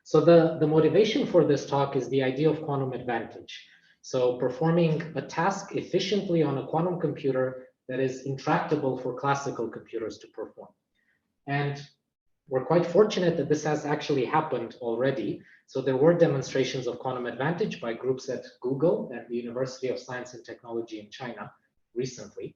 So the motivation for this talk is the idea of quantum advantage. So performing a task efficiently on a quantum computer that is intractable for classical computers to perform. And we're quite fortunate that this has actually happened already. So there were demonstrations of quantum advantage by groups at Google and the University of Science and Technology in China recently.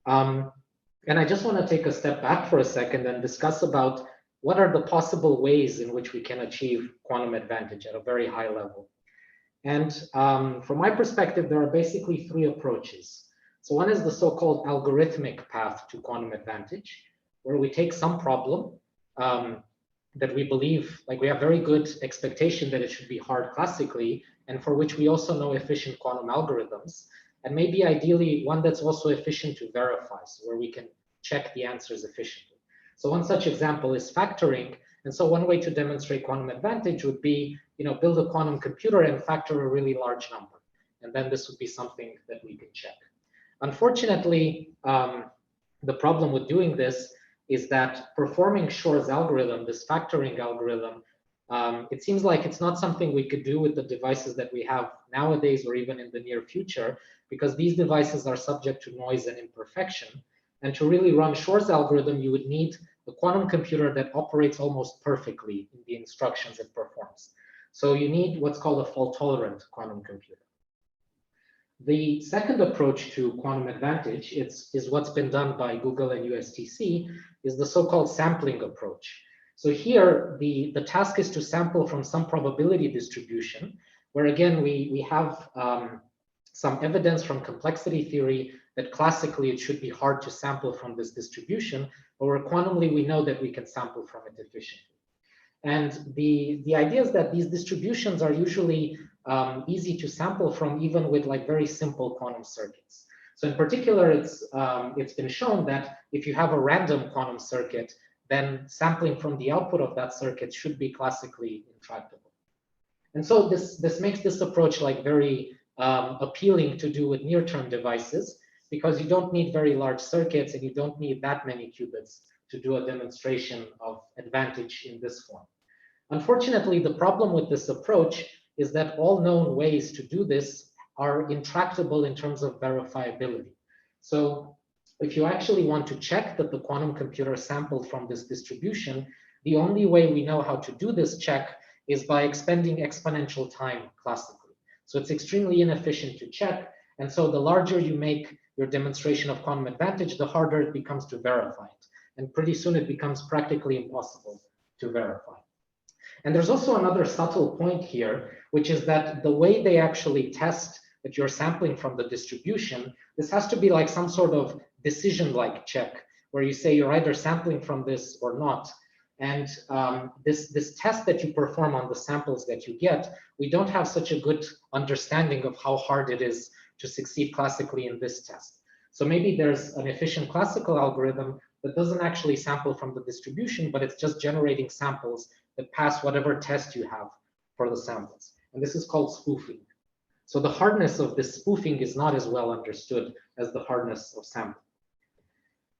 And I just want to take a step back for a second and discuss about what are the possible ways in which we can achieve quantum advantage at a very high level. And from my perspective, there are basically three approaches. So one is the so-called algorithmic path to quantum advantage, where we take some problem that we believe, like we have very good expectation that it should be hard classically, and for which we also know efficient quantum algorithms, and maybe ideally one that's also efficient to verify, so where we can check the answers efficiently. So one such example is factoring. And so one way to demonstrate quantum advantage would be, build a quantum computer and factor a really large number. And then this would be something that we can check. Unfortunately, the problem with doing this is that performing Shor's algorithm, this factoring algorithm, it seems like it's not something we could do with the devices that we have nowadays or even in the near future, because these devices are subject to noise and imperfection. And to really run Shor's algorithm, you would need a quantum computer that operates almost perfectly in the instructions it performs. So you need what's called a fault-tolerant quantum computer. The second approach to quantum advantage is what's been done by Google and USTC, is the so-called sampling approach. So here, the task is to sample from some probability distribution, where again, we have some evidence from complexity theory that classically it should be hard to sample from this distribution, but where quantumly we know that we can sample from it efficiently. And the idea is that these distributions are usually easy to sample from, even with like very simple quantum circuits. So in particular, it's been shown that if you have a random quantum circuit, then sampling from the output of that circuit should be classically intractable. And so this makes this approach like very appealing to do with near-term devices, because you don't need very large circuits and you don't need that many qubits to do a demonstration of advantage in this form. Unfortunately, the problem with this approach is that all known ways to do this are intractable in terms of verifiability. So if you actually want to check that the quantum computer sampled from this distribution, the only way we know how to do this check is by expending exponential time classically. So it's extremely inefficient to check. And so the larger you make your demonstration of quantum advantage, the harder it becomes to verify it. And pretty soon it becomes practically impossible to verify. And there's also another subtle point here, which is that the way they actually test that you're sampling from the distribution, this has to be like some sort of decision-like check, where you say you're either sampling from this or not. And this test that you perform on the samples that you get, we don't have such a good understanding of how hard it is to succeed classically in this test. So maybe there's an efficient classical algorithm that doesn't actually sample from the distribution, but it's just generating samples that pass whatever test you have for the samples. And this is called spoofing. So the hardness of this spoofing is not as well understood as the hardness of sampling.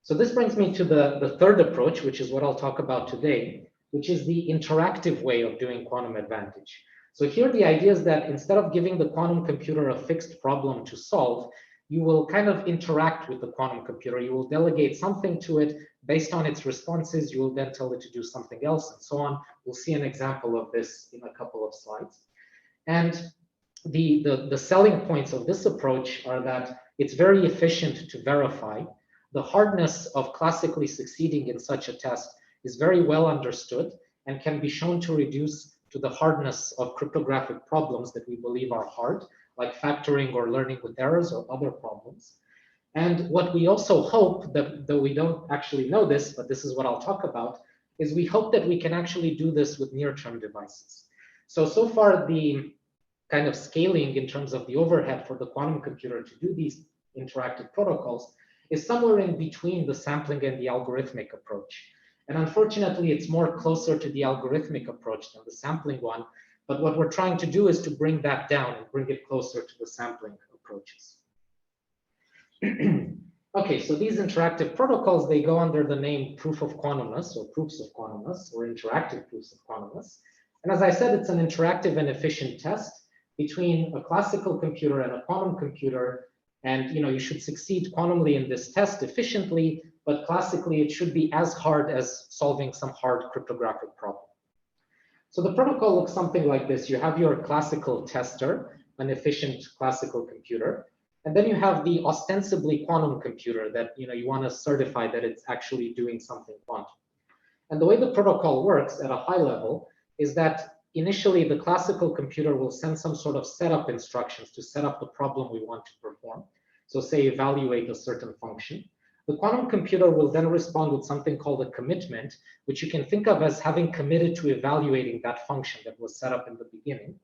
So this brings me to the third approach, which is what I'll talk about today, which is the interactive way of doing quantum advantage. So here the idea is that instead of giving the quantum computer a fixed problem to solve, you will kind of interact with the quantum computer. You will delegate something to it based on its responses. You will then tell it to do something else and so on. We'll see an example of this in a couple of slides. And the selling points of this approach are that it's very efficient to verify. The hardness of classically succeeding in such a test is very well understood and can be shown to reduce to the hardness of cryptographic problems that we believe are hard, like factoring or learning with errors or other problems. And what we also hope, that though we don't actually know this, but this is what I'll talk about, is we hope that we can actually do this with near-term devices. So far the kind of scaling in terms of the overhead for the quantum computer to do these interactive protocols is somewhere in between the sampling and the algorithmic approach. And unfortunately, it's more closer to the algorithmic approach than the sampling one. But what we're trying to do is to bring that down and bring it closer to the sampling approaches. Okay, so these interactive protocols, they go under the name proof of quantumness or proofs of quantumness or interactive proofs of quantumness. And as I said, it's an interactive and efficient test between a classical computer and a quantum computer. And you should succeed quantumly in this test efficiently, but classically it should be as hard as solving some hard cryptographic problem. So the protocol looks something like this. You have your classical tester, an efficient classical computer, and then you have the ostensibly quantum computer that you want to certify that it's actually doing something quantum. And the way the protocol works at a high level is that initially the classical computer will send some sort of setup instructions to set up the problem we want to perform. So say evaluate a certain function. The quantum computer will then respond with something called a commitment, which you can think of as having committed to evaluating that function that was set up in the beginning.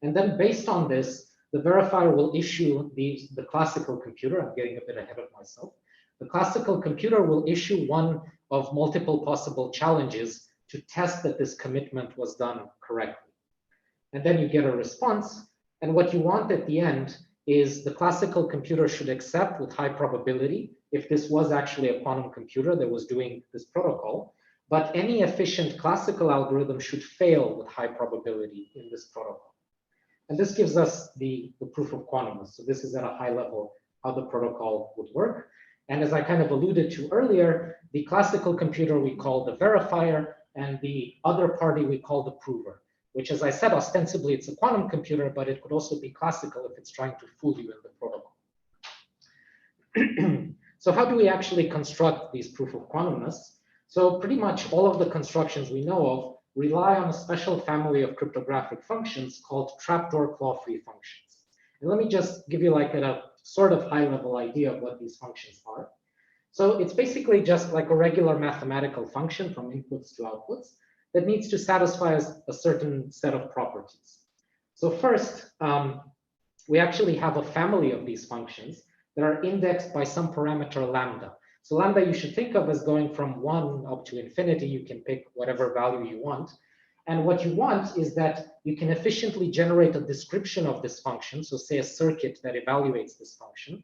And then based on this, the verifier will issue the classical computer. I'm getting a bit ahead of myself. The classical computer will issue one of multiple possible challenges to test that this commitment was done correctly. And then you get a response. And what you want at the end is the classical computer should accept with high probability if this was actually a quantum computer that was doing this protocol. But any efficient classical algorithm should fail with high probability in this protocol. And this gives us the proof of quantumness. So this is at a high level how the protocol would work. And as I kind of alluded to earlier, the classical computer we call the verifier, and the other party we call the prover, which, as I said, ostensibly it's a quantum computer, but it could also be classical if it's trying to fool you in the protocol. So how do we actually construct these proof of quantumness? So pretty much all of the constructions we know of rely on a special family of cryptographic functions called trapdoor claw-free functions. And let me just give you like a sort of high-level idea of what these functions are. So it's basically just like a regular mathematical function from inputs to outputs that needs to satisfy a certain set of properties. So first, we actually have a family of these functions that are indexed by some parameter lambda. So lambda you should think of as going from 1 up to infinity. You can pick whatever value you want. And what you want is that you can efficiently generate a description of this function. So say a circuit that evaluates this function.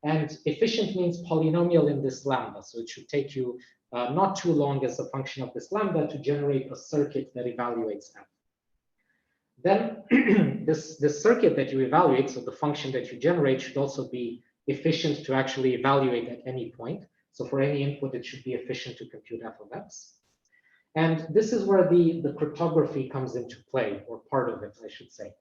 And efficient means polynomial in this lambda. So it should take you not too long as a function of this lambda to generate a circuit that evaluates f. Then this circuit that you evaluate, so the function that you generate, should also be efficient to actually evaluate at any point. So for any input, it should be efficient to compute f of x. And this is where the cryptography comes into play, or part of it, I should say.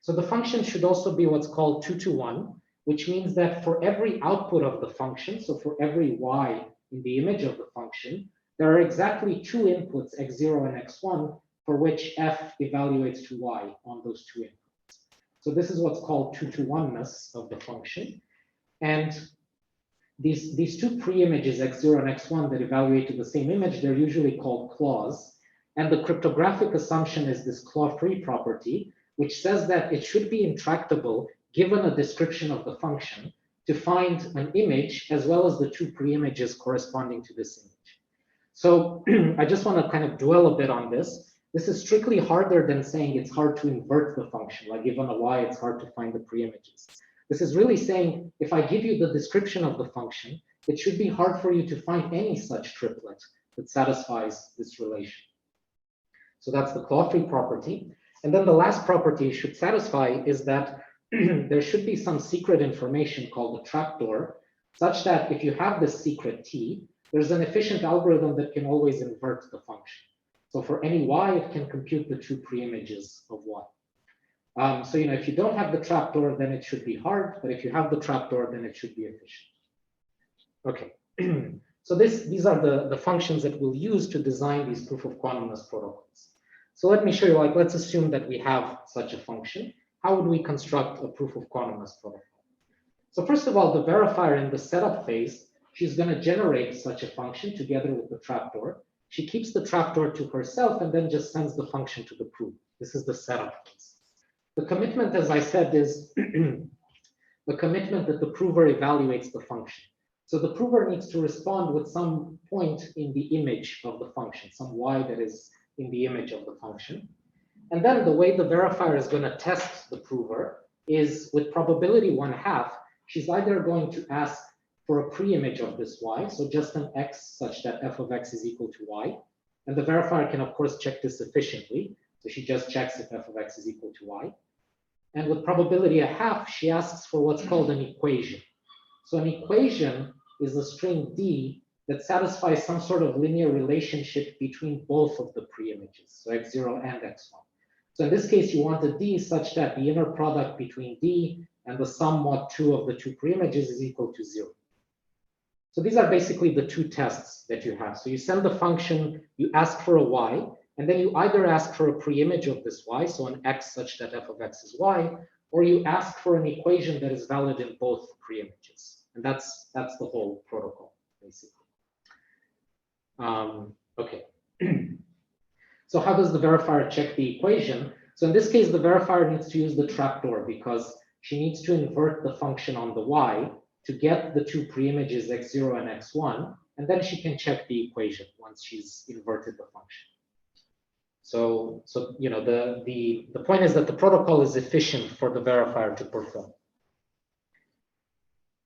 So the function should also be what's called 2-to-1, which means that for every output of the function, so for every y in the image of the function, there are exactly two inputs, x0 and x1, for which f evaluates to y on those two inputs. So this is what's called 2-to-1-ness of the function. And these two pre-images, x0 and x1, that evaluate to the same image, they're usually called claws. And the cryptographic assumption is this claw-free property, which says that it should be intractable given a description of the function to find an image as well as the two pre-images corresponding to this image. So I just want to kind of dwell a bit on this. This is strictly harder than saying it's hard to invert the function, like given a y, it's hard to find the pre-images. This is really saying if I give you the description of the function, it should be hard for you to find any such triplet that satisfies this relation. So that's the Clawfree property. And then the last property it should satisfy is that there should be some secret information called a trapdoor, such that if you have this secret t, there's an efficient algorithm that can always invert the function. So for any y, it can compute the two pre-images of y. So if you don't have the trapdoor, then it should be hard. But if you have the trapdoor, then it should be efficient. Okay. So these are the functions that we'll use to design these proof of quantumness protocols. So let me show you, let's assume that we have such a function. How would we construct a proof of quantumness protocol? So first of all, the verifier in the setup phase, she's going to generate such a function together with the trapdoor. She keeps the trapdoor to herself and then just sends the function to the prover. This is the setup phase. The commitment, as I said, is the commitment that the prover evaluates the function. So the prover needs to respond with some point in the image of the function, some y that is in the image of the function. And then the way the verifier is going to test the prover is with probability 1/2, she's either going to ask for a pre-image of this y, so just an x such that f of x is equal to y. And the verifier can, of course, check this efficiently. So she just checks if f of x is equal to y. And with probability 1/2, she asks for what's called an equation. So an equation is a string D that satisfies some sort of linear relationship between both of the pre-images, so x0 and x1. So in this case, you want a D such that the inner product between D and the sum mod 2 of the two pre-images is equal to 0. So these are basically the two tests that you have. So you send the function, you ask for a y, and then you either ask for a pre-image of this y, so an x such that f of x is y, or you ask for an equation that is valid in both pre-images. And that's the whole protocol, basically. Okay. So how does the verifier check the equation? So in this case, the verifier needs to use the trapdoor because she needs to invert the function on the y to get the two pre-images x0 and x1, and then she can check the equation once she's inverted the function. So you know, the point is that the protocol is efficient for the verifier to perform.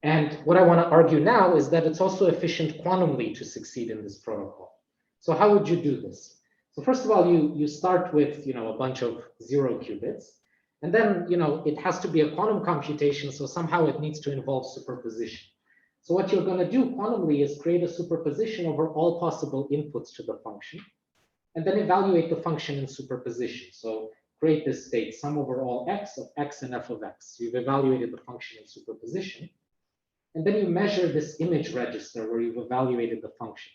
And what I want to argue now is that it's also efficient quantumly to succeed in this protocol. So how would you do this? So first of all, you start with, you know, a bunch of 0 qubits, and then, you know, it has to be a quantum computation, so somehow it needs to involve superposition. So what you're going to do quantumly is create a superposition over all possible inputs to the function, and then evaluate the function in superposition. So create this state, sum over all x of x and f of x. You've evaluated the function in superposition. And then you measure this image register where you've evaluated the function.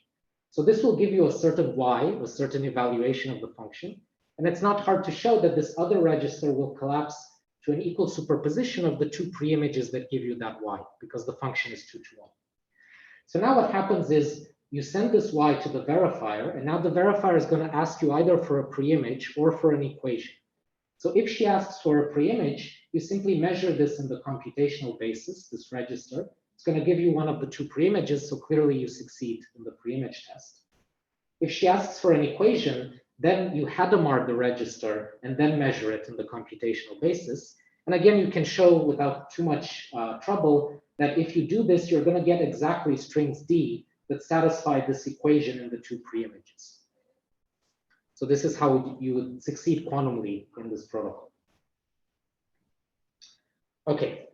So this will give you a certain y, a certain evaluation of the function. And it's not hard to show that this other register will collapse to an equal superposition of the two pre-images that give you that y, because the function is 2 to 1. So now what happens is you send this y to the verifier, and now the verifier is going to ask you either for a pre-image or for an equation. So if she asks for a pre-image, you simply measure this in the computational basis, this register. It's going to give you one of the two pre-images, so clearly you succeed in the pre-image test. If she asks for an equation, then you Hadamard the register and then measure it in the computational basis. And again, you can show without too much trouble that if you do this, you're going to get exactly strings D that satisfy this equation in the two pre-images. So this is how you would succeed quantumly in this protocol. Okay.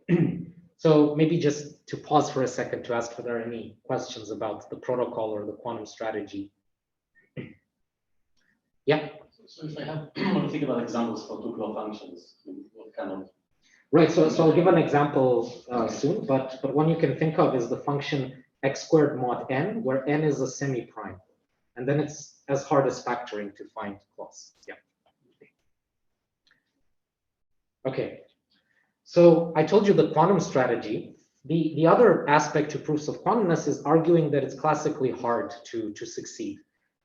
So maybe just to pause for a second to ask if there are any questions about the protocol or the quantum strategy. Yeah. So if I have to think about examples for two-claw functions, what kind of? Right. So I'll give an example soon, but one you can think of is the function x squared mod n, where n is a semi-prime, and then it's as hard as factoring to find claws. Yeah. Okay. So I told you the quantum strategy. The other aspect to proofs of quantumness is arguing that it's classically hard to succeed.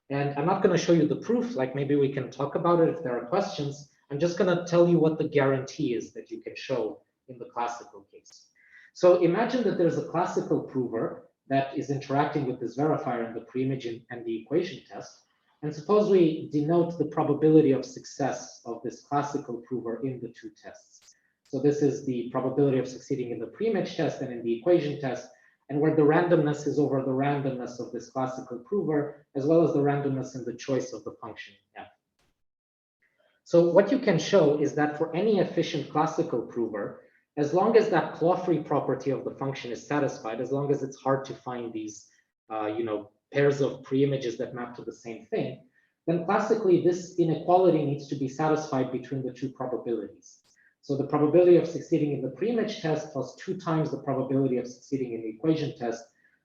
And I'm not going to show you the proof, like maybe we can talk about it if there are questions. I'm just going to tell you what the guarantee is that you can show in the classical case. So imagine that there's a classical prover that is interacting with this verifier in the pre-image and the equation test. And suppose we denote the probability of success of this classical prover in the two tests. So this is the probability of succeeding in the pre-image test and in the equation test, and where the randomness is over the randomness of this classical prover, as well as the randomness in the choice of the function f. So what you can show is that for any efficient classical prover, as long as that Clawfree property of the function is satisfied, as long as it's hard to find these pairs of pre-images that map to the same thing, then classically this inequality needs to be satisfied between the two probabilities. So the probability of succeeding in the pre-image test plus 2 times the probability of succeeding in the equation test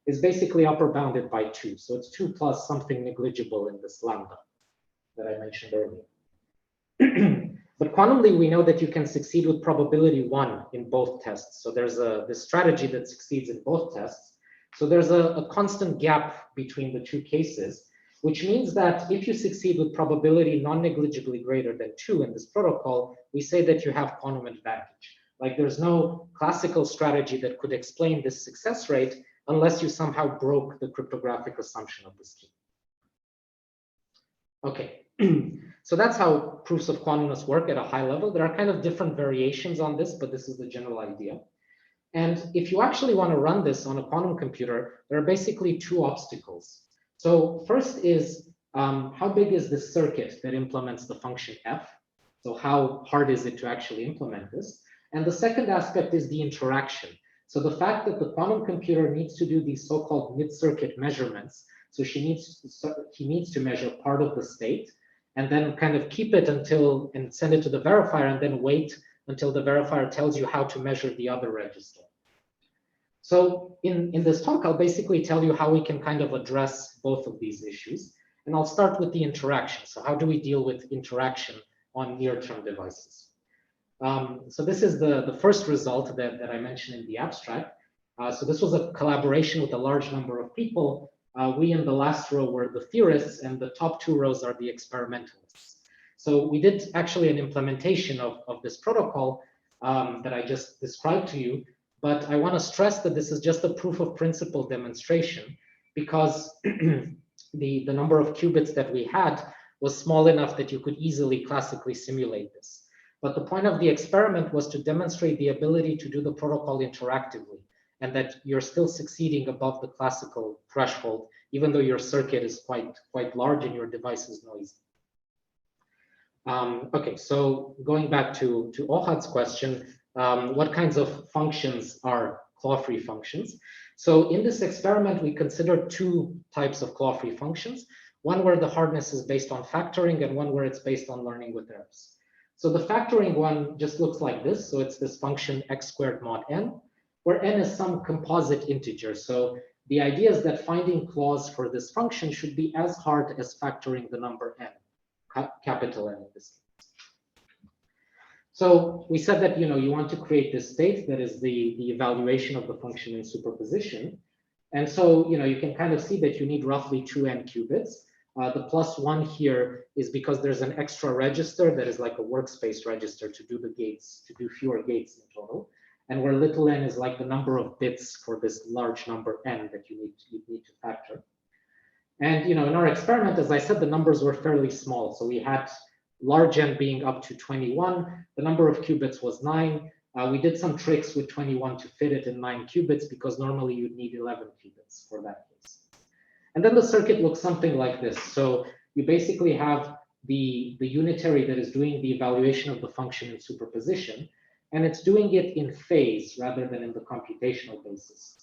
is basically upper bounded by 2. So it's 2 plus something negligible in this lambda that I mentioned earlier. But quantumly, we know that you can succeed with probability 1 in both tests. So there's this strategy that succeeds in both tests. So there's a constant gap between the two cases, which means that if you succeed with probability non-negligibly greater than 2 in this protocol, we say that you have quantum advantage. Like there's no classical strategy that could explain this success rate unless you somehow broke the cryptographic assumption of the scheme. Okay, so that's how proofs of quantumness work at a high level. There are kind of different variations on this, but this is the general idea. And if you actually want to run this on a quantum computer, there are basically 2 obstacles. So first is how big is the circuit that implements the function f? So how hard is it to actually implement this? And the second aspect is the interaction. So the fact that the quantum computer needs to do these so-called mid-circuit measurements. So he needs to measure part of the state and then kind of keep it until and send it to the verifier and then wait until the verifier tells you how to measure the other register. So in this talk, I'll basically tell you how we can kind of address both of these issues. And I'll start with the interaction. So how do we deal with interaction on near-term devices? So this is the first result that I mentioned in the abstract. So this was a collaboration with a large number of people. We in the last row were the theorists, and the top two rows are the experimentalists. So we did actually an implementation of this protocol that I just described to you, but I want to stress that this is just a proof of principle demonstration because the number of qubits that we had was small enough that you could easily classically simulate this. But the point of the experiment was to demonstrate the ability to do the protocol interactively and that you're still succeeding above the classical threshold, even though your circuit is quite large and your device is noisy. Okay, so going back to Ohad's question, what kinds of functions are Clawfree functions? So in this experiment, we considered two types of Clawfree functions, one where the hardness is based on factoring and one where it's based on learning with errors. So the factoring one just looks like this. So it's this function x squared mod n, where n is some composite integer. So the idea is that finding claws for this function should be as hard as factoring the number n, capital N in this case. So we said that you want to create this state that is the evaluation of the function in superposition. And so you can kind of see that you need roughly 2n qubits. The +1 here is because there's an extra register that is like a workspace register to do the gates, to do fewer gates in total. And where little n is like the number of bits for this large number n that you need to factor. And in our experiment, as I said, the numbers were fairly small. So we had large n being up to 21. The number of qubits was 9. We did some tricks with 21 to fit it in 9 qubits because normally you'd need 11 qubits for that case. And then the circuit looks something like this. So you basically have the unitary that is doing the evaluation of the function in superposition, and it's doing it in phase rather than in the computational basis,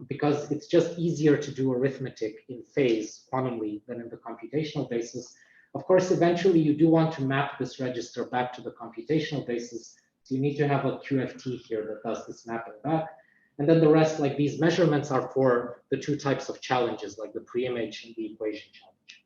because it's just easier to do arithmetic in phase quantumly than in the computational basis. Of course, eventually you do want to map this register back to the computational basis. So you need to have a QFT here that does this mapping back. And then the rest, like these measurements, are for the two types of challenges, like the pre-image and the equation challenge.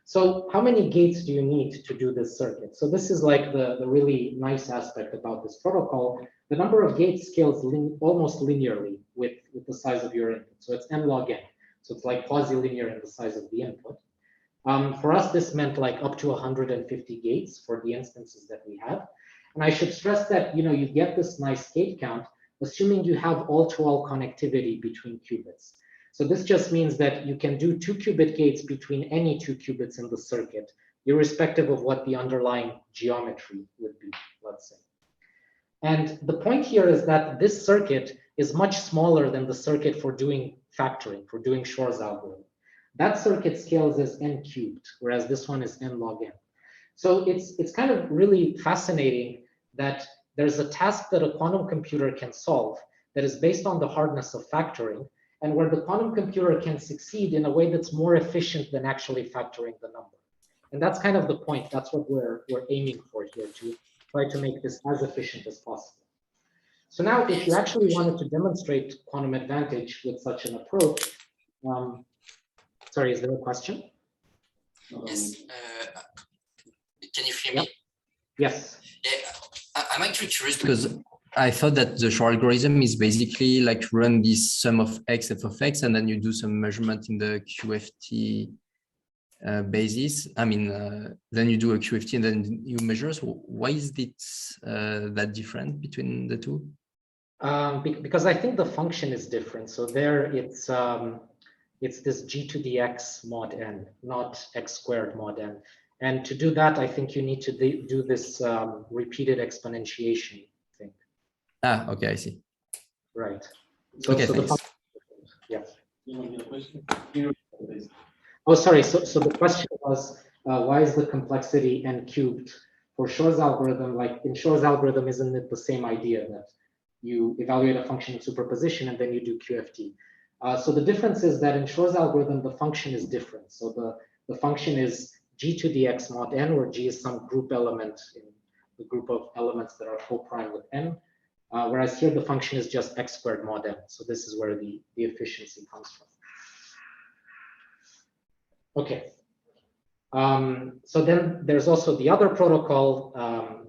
So how many gates do you need to do this circuit? So this is like the really nice aspect about this protocol. The number of gates scales almost linearly with the size of your input. So it's n log n. So it's like quasi-linear in the size of the input. For us, this meant like up to 150 gates for the instances that we have. And I should stress that you get this nice gate count assuming you have all-to-all connectivity between qubits. So this just means that you can do 2-qubit gates between any 2 qubits in the circuit, irrespective of what the underlying geometry would be, let's say. And the point here is that this circuit is much smaller than the circuit for doing factoring, for doing Shor's algorithm. That circuit scales as n cubed, whereas this one is n log n. So it's kind of really fascinating that there's a task that a quantum computer can solve that is based on the hardness of factoring, and where the quantum computer can succeed in a way that's more efficient than actually factoring the number. And that's kind of the point. That's what we're aiming for here, to try to make this as efficient as possible. So now, if you actually wanted to demonstrate quantum advantage with such an approach, sorry, is there a question? Yes. Can you hear me? Yes. I'm actually curious because I thought that the Shor algorithm is basically like run this sum of x f of x, and then you do some measurement in the QFT basis. I mean, then you do a QFT and then you measure. So why is it that different between the two? Because I think the function is different. So there it's this g to the x mod n, not x squared mod n. And to do that, I think you need to do this repeated exponentiation thing. Ah, okay, I see. Right. So, okay, so thanks. Yes. Oh, sorry. So the question was, why is the complexity n cubed for Shor's algorithm? Like in Shor's algorithm, isn't it the same idea that you evaluate a function in superposition and then you do QFT? So the difference is that in Shor's algorithm, the function is different. So the function is g to the x mod n, where g is some group element in the group of elements that are co-prime with n. Whereas here the function is just x squared mod n. So this is where the efficiency comes from. Okay. So then there's also the other protocol,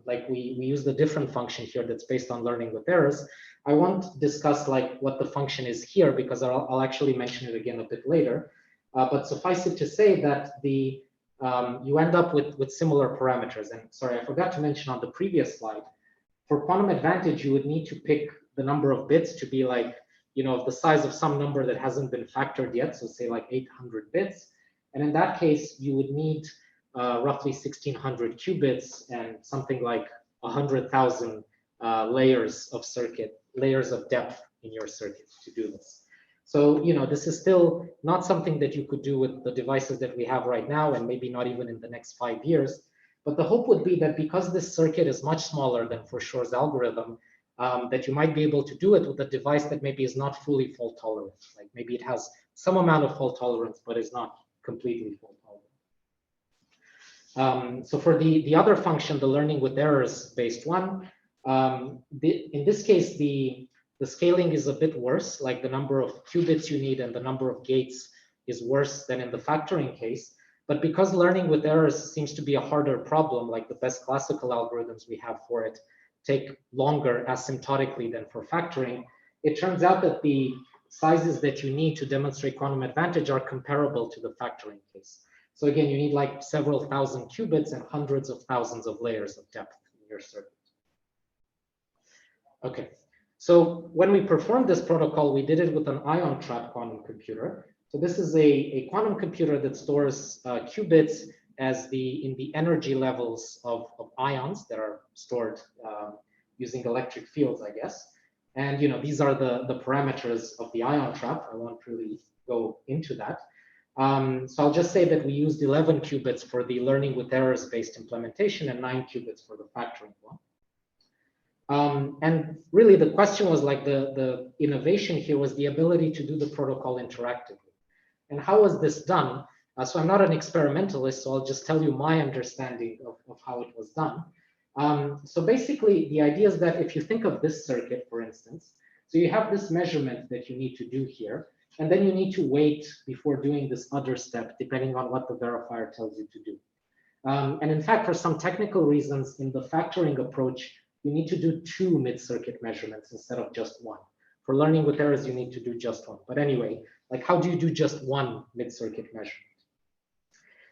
like we use the different function here that's based on learning with errors. I won't discuss like what the function is here because I'll actually mention it again a bit later. But suffice it to say that you end up with similar parameters. And sorry, I forgot to mention on the previous slide, for quantum advantage, you would need to pick the number of bits to be like, the size of some number that hasn't been factored yet. So say like 800 bits. And in that case, you would need roughly 1600 qubits and something like 100,000 layers of depth in your circuit to do this. So, this is still not something that you could do with the devices that we have right now, and maybe not even in the next 5 years. But the hope would be that because this circuit is much smaller than for Shor's algorithm, that you might be able to do it with a device that maybe is not fully fault tolerant. Like maybe it has some amount of fault tolerance, but is not completely fault tolerant. So for the other function, the learning with errors based one, in this case, the scaling is a bit worse, like the number of qubits you need and the number of gates is worse than in the factoring case. But because learning with errors seems to be a harder problem, like the best classical algorithms we have for it take longer asymptotically than for factoring, it turns out that the sizes that you need to demonstrate quantum advantage are comparable to the factoring case. So again, you need like several thousand qubits and hundreds of thousands of layers of depth in your circuit. Okay, so when we performed this protocol, we did it with an ion trap quantum computer. So this is a quantum computer that stores qubits as in the energy levels of ions that are stored using electric fields, I guess. And these are the parameters of the ion trap. I won't really go into that. So I'll just say that we used 11 qubits for the learning with errors based implementation and 9 qubits for the factoring one. And really the question was like the innovation here was the ability to do the protocol interactively. And how was this done? So I'm not an experimentalist, so I'll just tell you my understanding of how it was done. So basically, the idea is that if you think of this circuit, for instance, so you have this measurement that you need to do here, and then you need to wait before doing this other step, depending on what the verifier tells you to do. And in fact, for some technical reasons, in the factoring approach, you need to do 2 mid-circuit measurements instead of just 1. For learning with errors, you need to do just 1. But anyway, like how do you do just 1 mid-circuit measurement?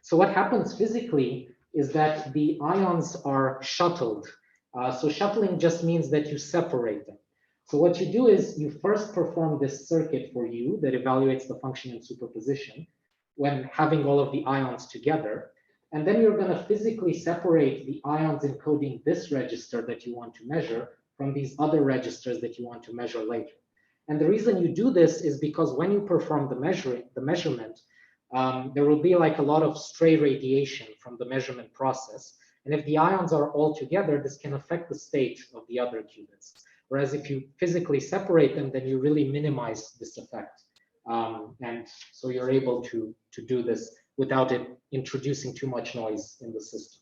So what happens physically is that the ions are shuttled. So shuttling just means that you separate them. So what you do is you first perform this circuit for you that evaluates the function in superposition when having all of the ions together. And then you're going to physically separate the ions encoding this register that you want to measure from these other registers that you want to measure later. And the reason you do this is because when you perform the measurement, there will be like a lot of stray radiation from the measurement process. And if the ions are all together, this can affect the state of the other qubits. Whereas if you physically separate them, then you really minimize this effect. And so you're able to do this without it introducing too much noise in the system.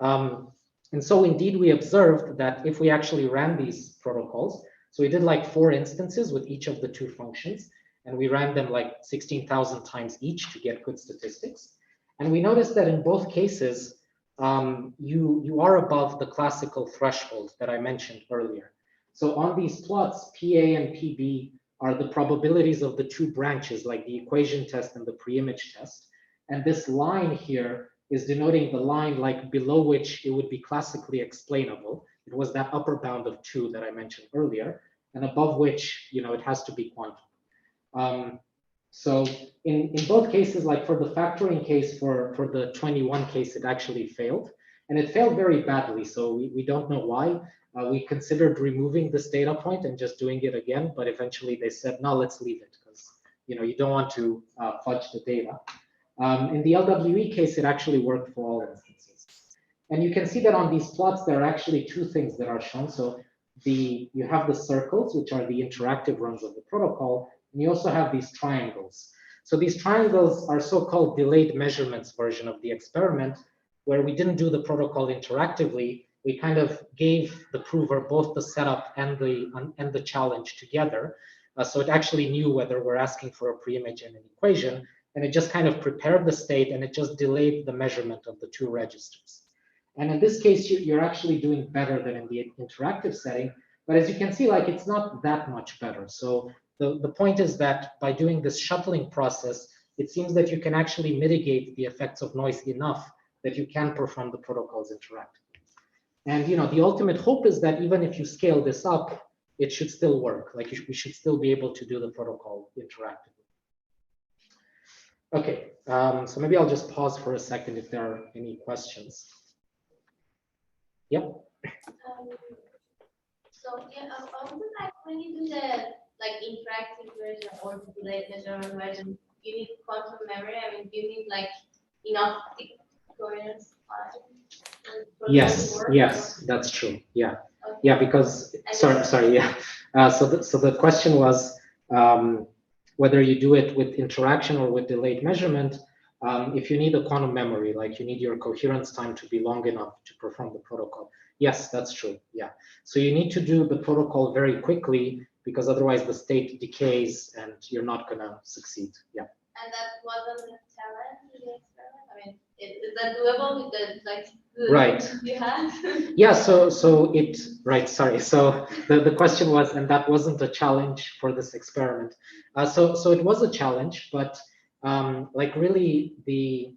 And so indeed, we observed that if we actually ran these protocols, so we did like 4 instances with each of the 2 functions, and we ran them like 16,000 times each to get good statistics. And we noticed that in both cases, you are above the classical threshold that I mentioned earlier. So on these plots, PA and PB are the probabilities of the 2 branches, like the equation test and the pre-image test. And this line here is denoting the line like below which it would be classically explainable. It was that upper bound of 2 that I mentioned earlier, and above which, it has to be quantum. So in both cases, like for the factoring case, for the 21 case, it actually failed. And it failed very badly, so we don't know why. We considered removing this data point and just doing it again, but eventually they said, no, let's leave it, because you don't want to fudge the data. In the LWE case, it actually worked for all instances. And you can see that on these plots, there are actually two things that are shown. So you have the circles, which are the interactive runs of the protocol, and you also have these triangles. So these triangles are so-called delayed measurements version of the experiment, where we didn't do the protocol interactively. We kind of gave the prover both the setup and the challenge together. So it actually knew whether we're asking for a pre-image and an equation, and it just kind of prepared the state, and it just delayed the measurement of the two registers. And in this case, you're actually doing better than in the interactive setting. But as you can see, like, it's not that much better. So the point is that by doing this shuttling process, it seems that you can actually mitigate the effects of noise enough that you can perform the protocols interactively. And the ultimate hope is that even if you scale this up, it should still work. Like, we should still be able to do the protocol interactively. Okay, so maybe I'll just pause for a second if there are any questions. Yep. So yeah, also like when you do the interactive version or the delayed measurement version, you need quantum memory. I mean, do you need like enough coherence time? Yes, that's true. Yeah, okay. Yeah, because sorry, yeah. So the question was whether you do it with interaction or with delayed measurement. If you need a quantum memory, like you need your coherence time to be long enough to perform the protocol. Yes, that's true. Yeah. So you need to do the protocol very quickly because otherwise the state decays and you're not going to succeed. Yeah. And that wasn't a challenge in the experiment? I mean, is that doable with the right. You had? Yeah. Right. Sorry. So the question was, and that wasn't a challenge for this experiment. So it was a challenge, but like really the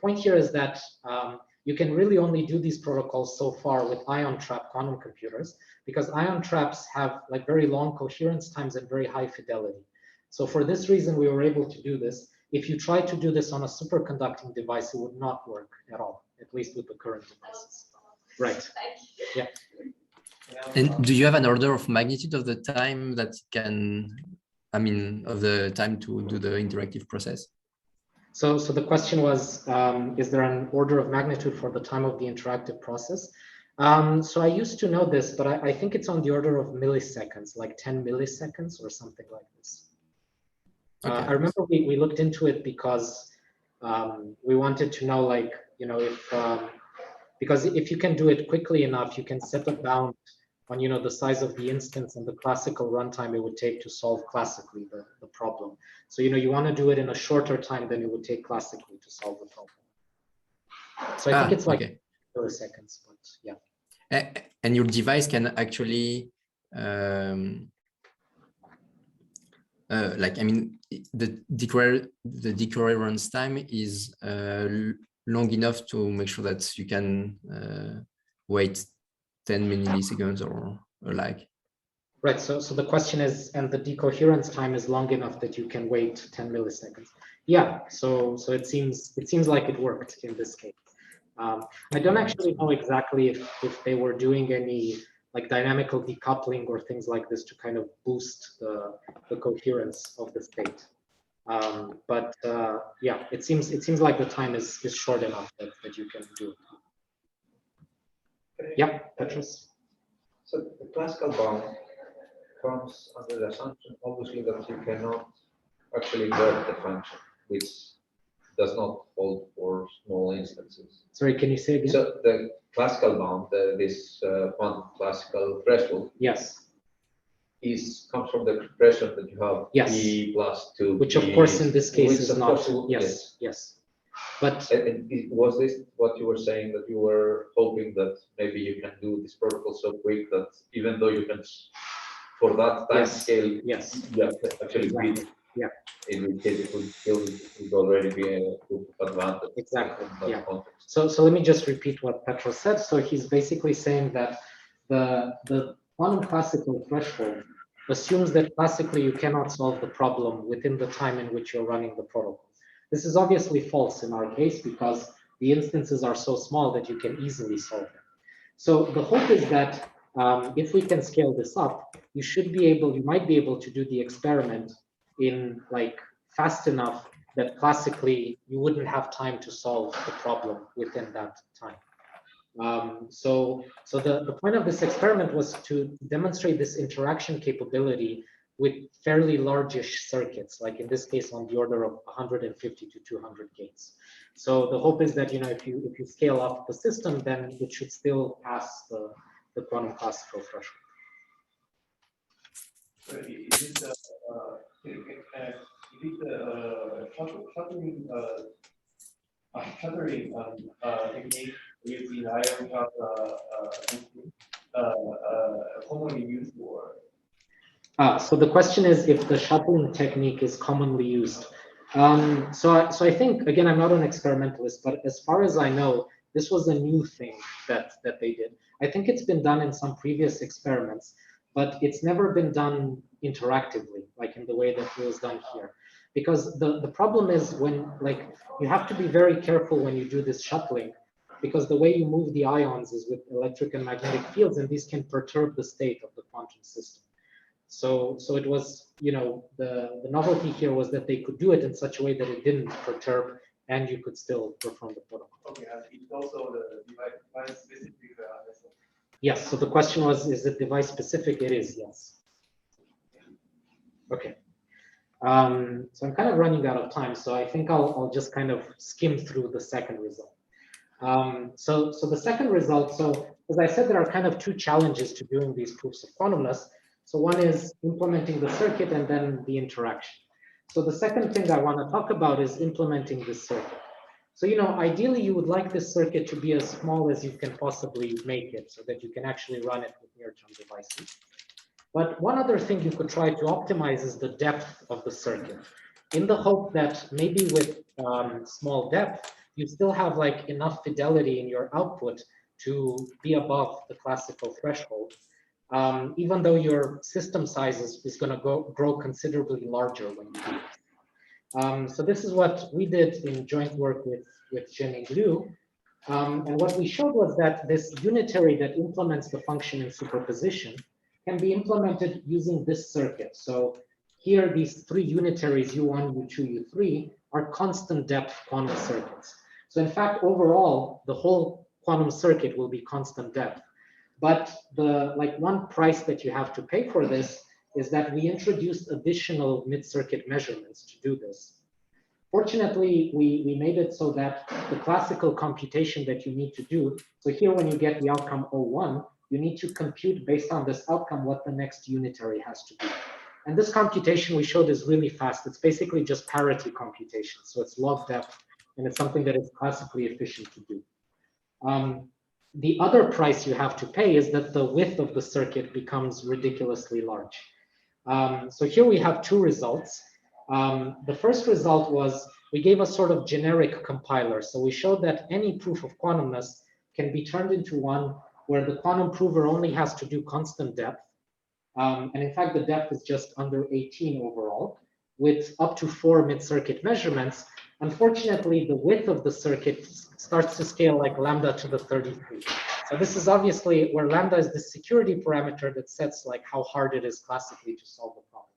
point here is that you can really only do these protocols so far with ion trap quantum computers because ion traps have like very long coherence times and very high fidelity. So for this reason, we were able to do this. If you try to do this on a superconducting device, it would not work at all, at least with the current devices. Right. Yeah. And do you have an order of magnitude of the time that can, of the time to do the interactive process? So the question was, is there an order of magnitude for the time of the interactive process? So I used to know this, but I think it's on the order of milliseconds, like 10 milliseconds or something like this. Okay. I remember we looked into it because we wanted to know, like, if, because if you can do it quickly enough, you can set a bound on, the size of the instance and the classical runtime it would take to solve classically the problem. So, you want to do it in a shorter time than it would take classically to solve the problem. So I think it's like milliseconds, but yeah. And your device can actually, the decoherence time is long enough to make sure that you can wait 10 milliseconds or like. Right. So the question is, and the decoherence time is long enough that you can wait 10 milliseconds. Yeah. So it seems like it worked in this case. I don't actually know exactly if they were doing any like dynamical decoupling or things like this to kind of boost the coherence of the state. But yeah, it seems like the time is short enough that you can do it. Yeah, Petrus. So the classical bound comes under the assumption, obviously, that you cannot actually invert the function, which does not hold for small instances. Sorry, can you say again? So the classical bound, this quantum classical threshold, yes, comes from the expression that you have p plus 2, which of course in this case is not. Yes. But was this what you were saying, that you were hoping that maybe you can do this protocol so quick that even though you can, for that time scale, actually beat, in which case it would already be a proof of advantage. Exactly. Yeah. So let me just repeat what Petros said. So he's basically saying that the quantum classical threshold assumes that classically you cannot solve the problem within the time in which you're running the protocol. This is obviously false in our case because the instances are so small that you can easily solve them. So the hope is that if we can scale this up, you might be able to do the experiment in like fast enough that classically you wouldn't have time to solve the problem within that time. So the point of this experiment was to demonstrate this interaction capability with fairly largish circuits, like in this case on the order of 150 to 200 gates. So the hope is that, you know, if you scale up the system, then it should still pass the quantum classical threshold. Shuttering technique using ion trap commonly used for? So the question is if the shuttling technique is commonly used. So I think, again, I'm not an experimentalist, but as far as I know, this was a new thing that they did. I think it's been done in some previous experiments, but it's never been done interactively, like in the way that it was done here. Because the problem is when, like, you have to be very careful when you do this shuttling, because the way you move the ions is with electric and magnetic fields, and these can perturb the state of the quantum system. So it was, you know, the novelty here was that they could do it in such a way that it didn't perturb, and you could still perform the protocol. Okay, and it's also the device specific. Yes, so the question was, is it device specific? It is, yes. Okay. So I'm kind of running out of time, so I think I'll just kind of skim through the second result. So the second result, so as I said, there are kind of two challenges to doing these proofs of quantumness. So one is implementing the circuit and then the interaction. So the second thing I want to talk about is implementing this circuit. So, you know, ideally you would like this circuit to be as small as you can possibly make it so that you can actually run it with near-term devices. But one other thing you could try to optimize is the depth of the circuit, in the hope that maybe with small depth, you still have like enough fidelity in your output to be above the classical threshold, even though your system size is going to grow considerably larger when you do it. So this is what we did in joint work with Zheng Liu. And what we showed was that this unitary that implements the function in superposition can be implemented using this circuit. So here, these three unitaries, U1, U2, U3, are constant depth quantum circuits. So in fact, overall, the whole quantum circuit will be constant depth. But the one price that you have to pay for this is that we introduced additional mid-circuit measurements to do this. Fortunately, we made it so that the classical computation that you need to do, so here when you get the outcome 01, you need to compute based on this outcome what the next unitary has to be. And this computation we showed is really fast. It's basically just parity computation. So it's log depth, and it's something that is classically efficient to do. The other price you have to pay is that the width of the circuit becomes ridiculously large. So here we have two results. The first result was we gave a sort of generic compiler. So we showed that any proof of quantumness can be turned into one where the quantum prover only has to do constant depth. And in fact, the depth is just under 18 overall, with up to 4 mid-circuit measurements. Unfortunately, the width of the circuit starts to scale like lambda to the 33. So this is obviously where lambda is the security parameter that sets like how hard it is classically to solve the problem.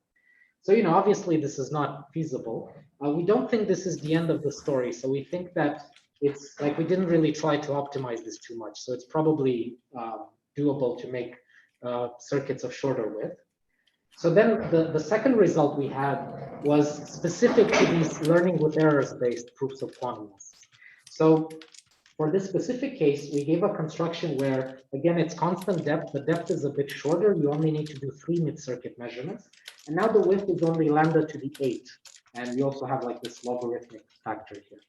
So, you know, obviously this is not feasible. We don't think this is the end of the story. So we think that it's like we didn't really try to optimize this too much. So it's probably doable to make circuits of shorter width. So then the second result we had was specific to these learning with errors-based proofs of quantumness. So for this specific case, we gave a construction where, again, it's constant depth. The depth is a bit shorter. You only need to do 3 mid-circuit measurements. And now the width is only lambda to the 8. And we also have like this logarithmic factor here.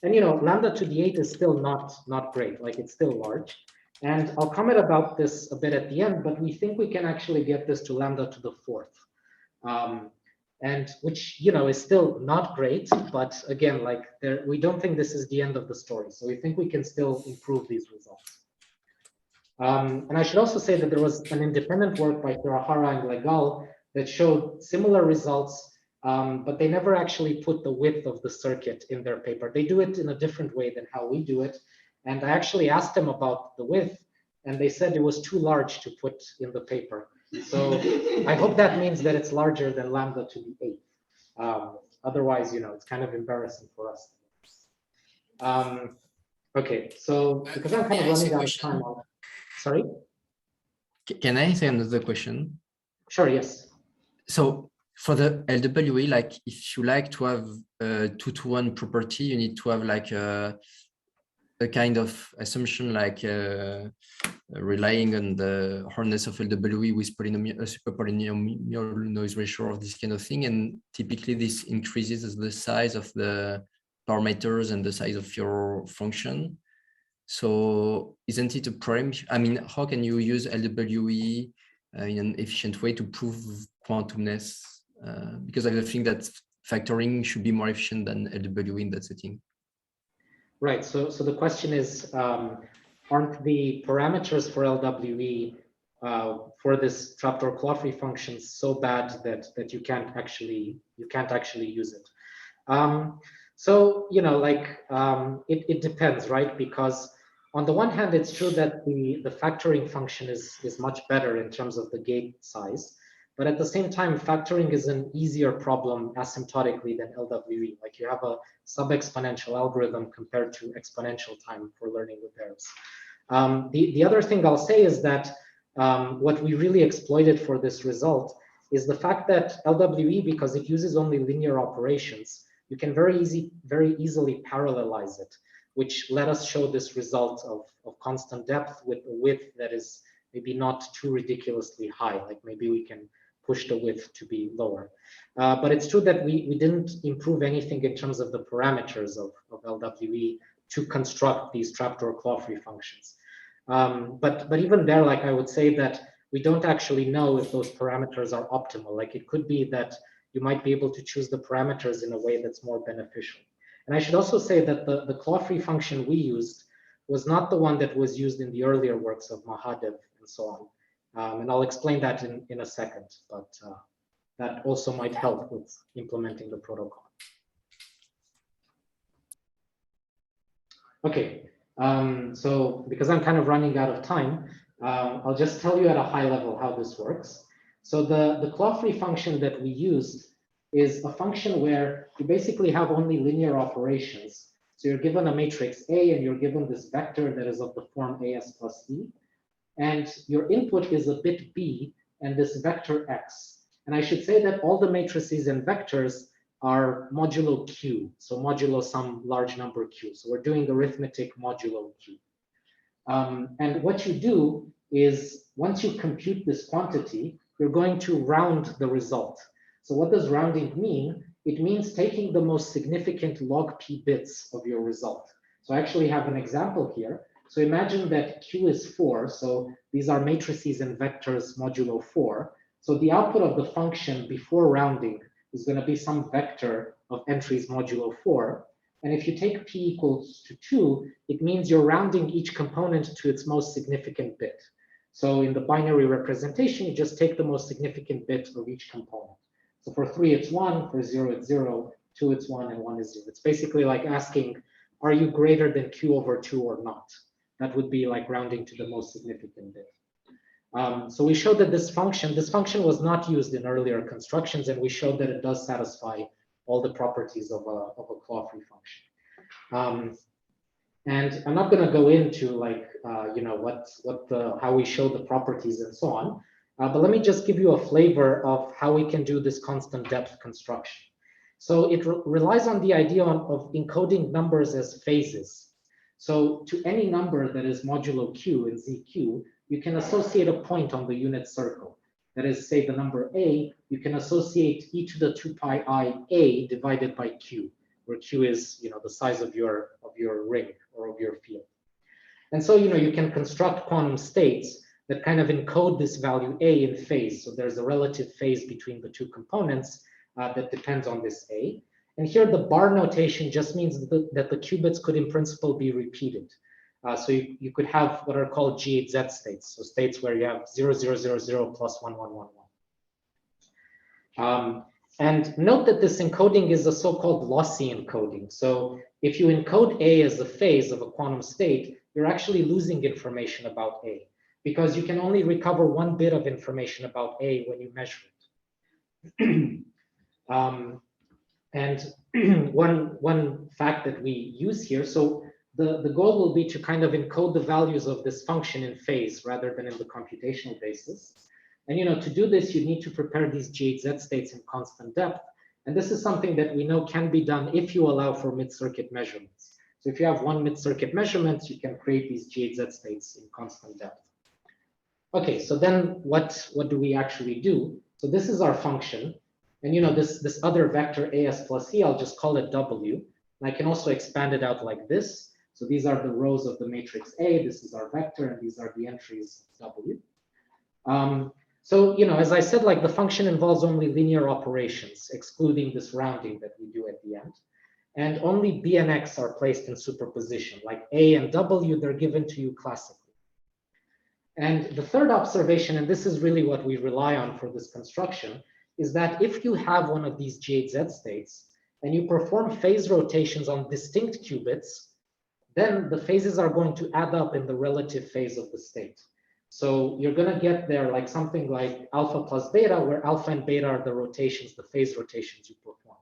And, you know, lambda to the 8 is still not great. Like, it's still large. And I'll comment about this a bit at the end, but we think we can actually get this to lambda to the 4th. And which, you know, is still not great, but again, like we don't think this is the end of the story. So we think we can still improve these results. And I should also say that there was an independent work by Hirahara and Legal that showed similar results, but they never actually put the width of the circuit in their paper. They do it in a different way than how we do it. And I actually asked them about the width, and they said it was too large to put in the paper. So I hope that means that it's larger than lambda to the 8th. otherwise, it's kind of embarrassing for us. Okay, so because I'm kind of running out of time, sorry? Can I say another question? Sure, yes. So for the LWE, like if you like to have a 2-to-1 property, you need to have like a kind of assumption like relying on the hardness of LWE with a super polynomial noise ratio of this kind of thing. And typically this increases as the size of the parameters and the size of your function. So isn't it a problem? I mean, how can you use LWE in an efficient way to prove quantumness? Because I think that factoring should be more efficient than LWE in that setting. Right. So the question is, aren't the parameters for LWE for this trapdoor Clawfree function so bad that you can't actually use it? So it depends, right? Because on the one hand, it's true that the factoring function is much better in terms of the gate size, but at the same time, factoring is an easier problem asymptotically than LWE. Like you have a sub-exponential algorithm compared to exponential time for learning with errors. The other thing I'll say is that what we really exploited for this result is the fact that LWE, because it uses only linear operations, you can very easily parallelize it, which let us show this result of constant depth with a width that is maybe not too ridiculously high. Like maybe we can push the width to be lower. But it's true that we didn't improve anything in terms of the parameters of LWE to construct these trapdoor Clawfree functions. But even there, like I would say that we don't actually know if those parameters are optimal. Like it could be that you might be able to choose the parameters in a way that's more beneficial. And I should also say that the Clawfree function we used was not the one that was used in the earlier works of Mahadev and so on. And I'll explain that in a second, but that also might help with implementing the protocol. Okay, so because I'm kind of running out of time, I'll just tell you at a high level how this works. So the Clawfree function that we used is a function where you basically have only linear operations. So you're given a matrix A and you're given this vector that is of the form AS plus E. And your input is a bit B and this vector X. And I should say that all the matrices and vectors are modulo Q, so modulo some large number Q. So we're doing arithmetic modulo Q. And what you do is once you compute this quantity, you're going to round the result. So what does rounding mean? It means taking the most significant log P bits of your result. So I actually have an example here. So imagine that Q is 4. So these are matrices and vectors modulo 4. So the output of the function before rounding is going to be some vector of entries modulo 4. And if you take P equals to 2, it means you're rounding each component to its most significant bit. So in the binary representation, you just take the most significant bit of each component. So for 3, it's 1, for 0, it's 0, 2, it's 1, and 1 is 0. It's basically like asking, are you greater than Q over 2 or not? That would be like rounding to the most significant bit. So we showed that this function was not used in earlier constructions, and we showed that it does satisfy all the properties of a Clawfree function. And I'm not going to go into like how we show the properties and so on, but let me just give you a flavor of how we can do this constant depth construction. So it relies on the idea of encoding numbers as phases. So to any number that is modulo Q in ZQ, you can associate a point on the unit circle. That is, say the number A, you can associate e to the 2 pi I A divided by Q, where Q is the size of your ring or of your field. And so you can construct quantum states that kind of encode this value A in phase. So there's a relative phase between the two components that depends on this A. And here the bar notation just means that the qubits could in principle be repeated. So you could have what are called G8Z states, so states where you have 0, 0, 0, 0 plus 1, 1, 1, 1. And note that this encoding is a so-called lossy encoding. So if you encode A as a phase of a quantum state, you're actually losing information about A, because you can only recover 1 bit of information about A when you measure it. And one fact that we use here, so the goal will be to kind of encode the values of this function in phase rather than in the computational basis. And to do this, you need to prepare these G8Z states in constant depth. And this is something that we know can be done if you allow for mid-circuit measurements. So if you have one mid-circuit measurement, you can create these G8Z states in constant depth. Okay, so then what do we actually do? So this is our function. And this other vector as plus e, I'll just call it W. And I can also expand it out like this. So these are the rows of the matrix A, this is our vector, and these are the entries W. So, as I said, like the function involves only linear operations, excluding this rounding that we do at the end. And only B and X are placed in superposition, like A and W, they're given to you classically. And the third observation, and this is really what we rely on for this construction, is that if you have one of these G8Z states and you perform phase rotations on distinct qubits, then the phases are going to add up in the relative phase of the state. So you're going to get there like something like alpha plus beta, where alpha and beta are the rotations, the phase rotations you perform.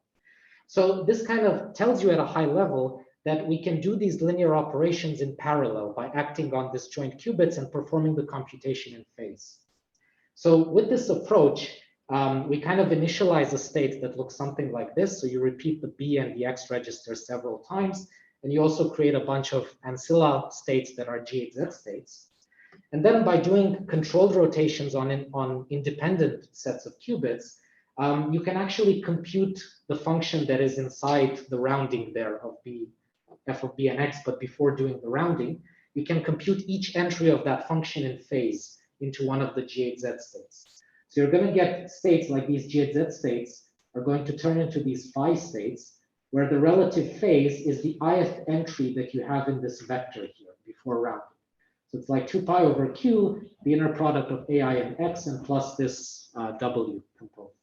So this kind of tells you at a high level that we can do these linear operations in parallel by acting on disjoint qubits and performing the computation in phase. So with this approach, we kind of initialize a state that looks something like this. So you repeat the B and the X registers several times, and you also create a bunch of ancilla states that are G8Z states. And then by doing controlled rotations on independent sets of qubits, you can actually compute the function that is inside the rounding there of f of B and X, but before doing the rounding, you can compute each entry of that function in phase into one of the G8Z states. So you're going to get states like these G8Z states are going to turn into these phi states, where the relative phase is the ith entry that you have in this vector here before rounding. So it's like 2 pi over q, the inner product of ai and x, and plus this w component.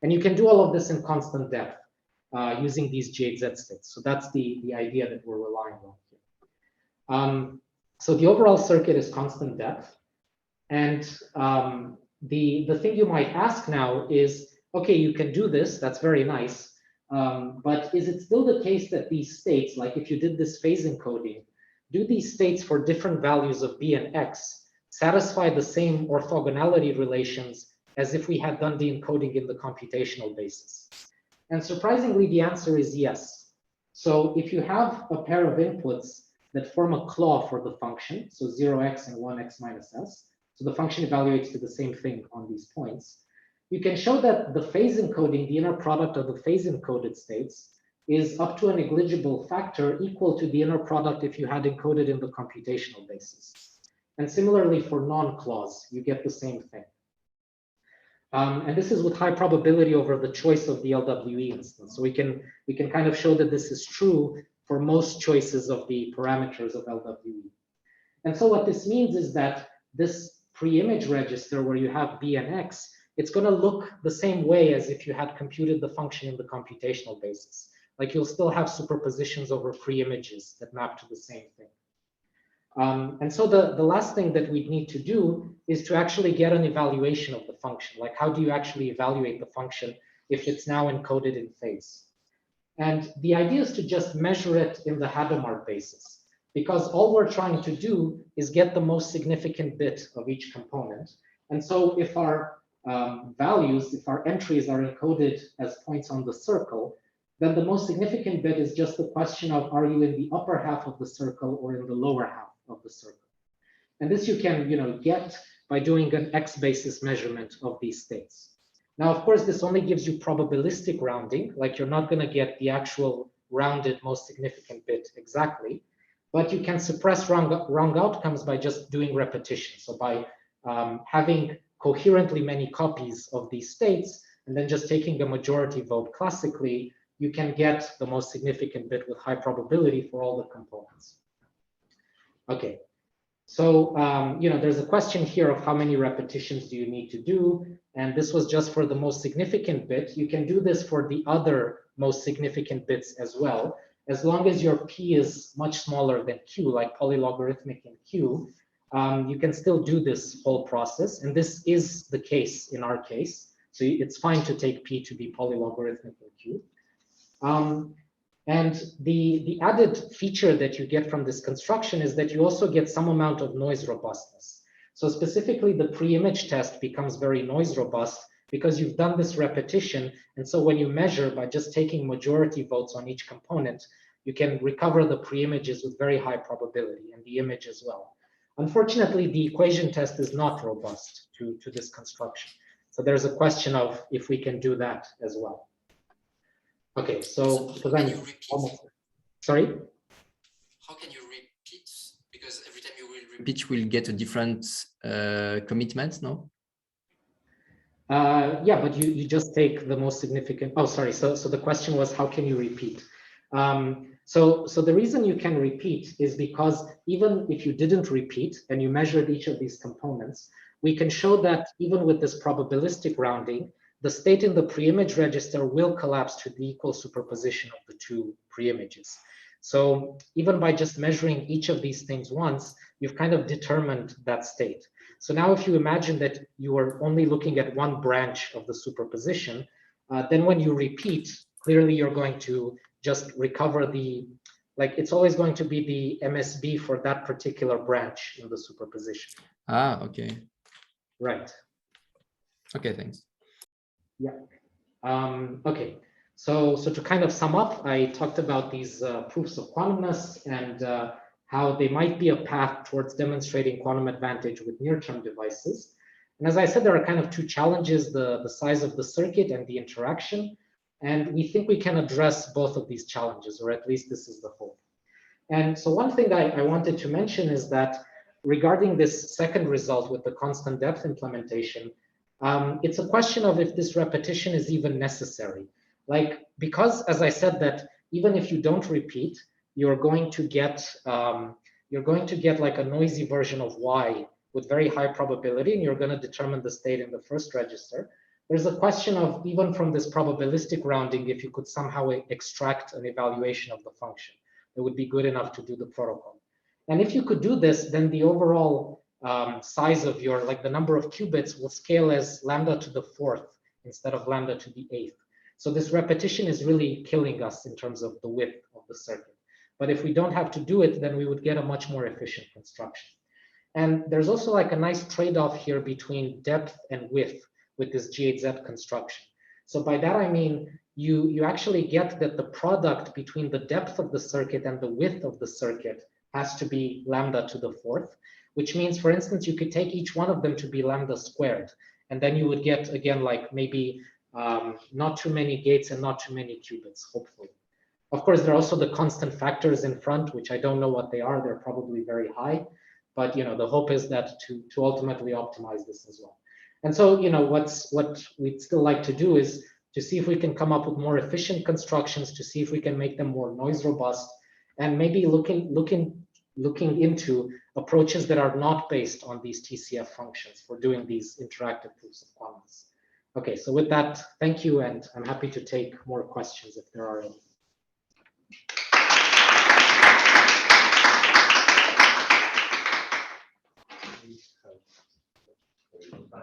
And you can do all of this in constant depth using these G8Z states. So that's the idea that we're relying on here. So the overall circuit is constant depth. And the thing you might ask now is, okay, you can do this, that's very nice. But is it still the case that these states, like if you did this phase encoding, do these states for different values of B and X satisfy the same orthogonality relations as if we had done the encoding in the computational basis? And surprisingly, the answer is yes. So if you have a pair of inputs that form a claw for the function, so 0x and 1x minus s, so the function evaluates to the same thing on these points, you can show that the phase encoding, the inner product of the phase encoded states, is up to a negligible factor equal to the inner product if you had encoded in the computational basis. And similarly for non-claws, you get the same thing. And this is with high probability over the choice of the LWE instance. So we can kind of show that this is true for most choices of the parameters of LWE. And so what this means is that this pre-image register where you have B and X, it's going to look the same way as if you had computed the function in the computational basis. Like you'll still have superpositions over pre-images that map to the same thing. And so the last thing that we need to do is to actually get an evaluation of the function. Like how do you actually evaluate the function if it's now encoded in phase? And the idea is to just measure it in the Hadamard basis, because all we're trying to do is get the most significant bit of each component. And so if our values, if our entries are encoded as points on the circle, then the most significant bit is just the question of, are you in the upper half of the circle or in the lower half of the circle? And this you can get by doing an X basis measurement of these states. Now, of course, this only gives you probabilistic rounding, like you're not going to get the actual rounded most significant bit exactly, but you can suppress wrong outcomes by just doing repetition. So by having coherently many copies of these states, and then just taking a majority vote classically, you can get the most significant bit with high probability for all the components. Okay, so there's a question here of how many repetitions do you need to do, and this was just for the most significant bit. You can do this for the other most significant bits as well, as long as your p is much smaller than q, like polylogarithmic in q. You can still do this whole process, and this is the case in our case. So it's fine to take p to be polylogarithmic in q. And the added feature that you get from this construction is that you also get some amount of noise robustness. So specifically, the pre-image test becomes very noise robust because you've done this repetition. And so when you measure by just taking majority votes on each component, you can recover the pre-images with very high probability, and the image as well. Unfortunately, the equation test is not robust to this construction. So there's a question of if we can do that as well. Okay, so because I'm almost, sorry? How can you repeat? Because every time you will repeat, you will get a different commitment, no? Yeah, but you just take the most significant. Oh, sorry. So the question was, how can you repeat? So the reason you can repeat is because even if you didn't repeat and you measured each of these components, we can show that even with this probabilistic rounding, the state in the pre-image register will collapse to the equal superposition of the two pre-images. So even by just measuring each of these things once, you've kind of determined that state. So now if you imagine that you are only looking at one branch of the superposition, then when you repeat, clearly you're going to just recover the, like it's always going to be the MSB for that particular branch in the superposition. Ah, okay. Right. Okay, thanks. Yeah. Okay. So to kind of sum up, I talked about these proofs of quantumness and how they might be a path towards demonstrating quantum advantage with near-term devices. And as I said, there are kind of two challenges, the size of the circuit and the interaction. And we think we can address both of these challenges, or at least this is the hope. And so one thing I wanted to mention is that regarding this second result with the constant depth implementation, it's a question of if this repetition is even necessary. Like, because as I said that even if you don't repeat, you're going to get like a noisy version of Y with very high probability, and you're going to determine the state in the first register. There's a question of, even from this probabilistic rounding, if you could somehow extract an evaluation of the function that would be good enough to do the protocol. And if you could do this, then the overall size of your, like the number of qubits will scale as lambda to the 4th instead of lambda to the 8th. So this repetition is really killing us in terms of the width of the circuit. But if we don't have to do it, then we would get a much more efficient construction. And there's also like a nice trade-off here between depth and width with this G8Z construction. So by that, I mean, you actually get that the product between the depth of the circuit and the width of the circuit has to be lambda to the 4th, which means, for instance, you could take each one of them to be lambda squared. And then you would get, again, like maybe not too many gates and not too many qubits, hopefully. Of course, there are also the constant factors in front, which I don't know what they are. They're probably very high. But the hope is that to ultimately optimize this as well. And so, what we'd still like to do is to see if we can come up with more efficient constructions, to see if we can make them more noise robust, and maybe looking into approaches that are not based on these TCF functions for doing these interactive proofs of quantumness. Okay, so with that, thank you, and I'm happy to take more questions if there are any.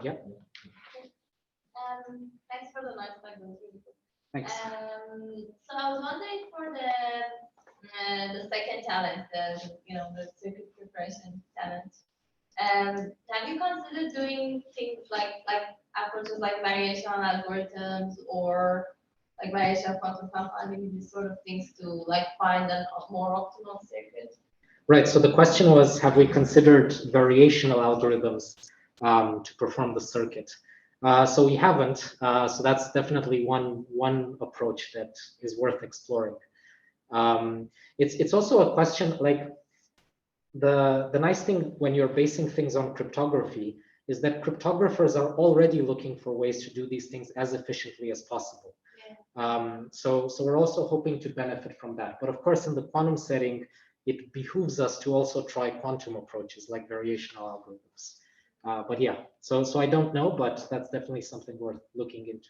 Yeah. Thanks for the nice talk. Thanks. So I was wondering for the second challenge, the circuit preparation challenge. Have you considered doing things like approaches like variational algorithms or like variational quantum compounding, these sort of things to like find a more optimal circuit? Right. So the question was, have we considered variational algorithms to perform the circuit? So we haven't. So that's definitely one approach that is worth exploring. It's also a question, like the nice thing when you're basing things on cryptography is that cryptographers are already looking for ways to do these things as efficiently as possible. Yeah. So we're also hoping to benefit from that. But of course, in the quantum setting, it behooves us to also try quantum approaches like variational algorithms. But yeah, so I don't know, but that's definitely something worth looking into.